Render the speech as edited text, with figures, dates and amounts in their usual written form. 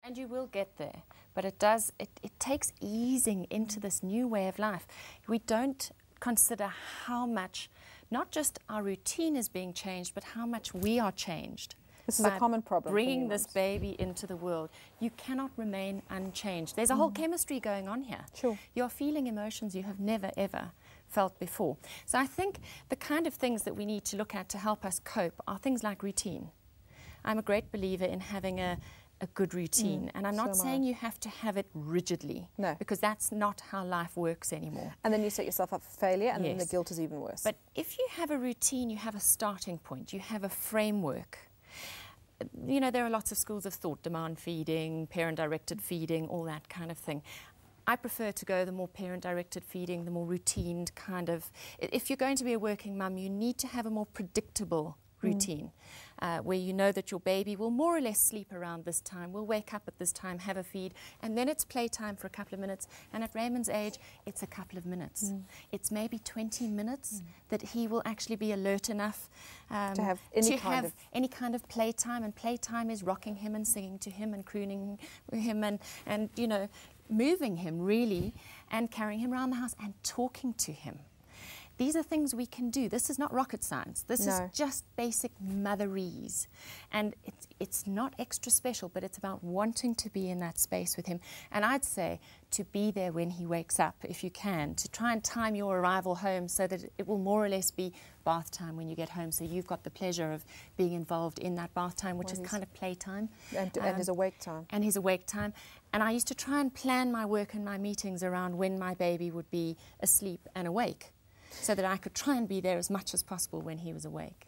And you will get there, but it takes easing into this new way of life. We don't consider how much, not just our routine is being changed, but how much we are changed. This is a common problem. Bringing this baby into the world, you cannot remain unchanged. There's a whole chemistry going on here. Sure. You're feeling emotions you have never, ever felt before. So I think the kind of things that we need to look at to help us cope are things like routine. I'm a great believer in having a good routine, and I'm not saying you have to have it rigidly, no, because that's not how life works anymore. And then you set yourself up for failure, and then the guilt is even worse. But if you have a routine, you have a starting point, you have a framework. You know, there are lots of schools of thought, demand feeding, parent-directed feeding, all that kind of thing. I prefer to go the more parent-directed feeding, the more routine kind of. If you're going to be a working mum, you need to have a more predictable routine, where you know that your baby will more or less sleep around this time, will wake up at this time, have a feed, and then it's playtime for a couple of minutes. And at Raymond's age, it's a couple of minutes. It's maybe 20 minutes that he will actually be alert enough to have any kind of playtime. And playtime is rocking him and singing to him and crooning him and you know, moving him really, and carrying him around the house and talking to him. These are things we can do. This is not rocket science. This is just basic motherese. And it's not extra special, but it's about wanting to be in that space with him. And I'd say to be there when he wakes up, if you can, to try and time your arrival home so that it will more or less be bath time when you get home. So you've got the pleasure of being involved in that bath time, which is kind of playtime. And his awake time. And his awake time. And I used to try and plan my work and my meetings around when my baby would be asleep and awake, so that I could try and be there as much as possible when he was awake.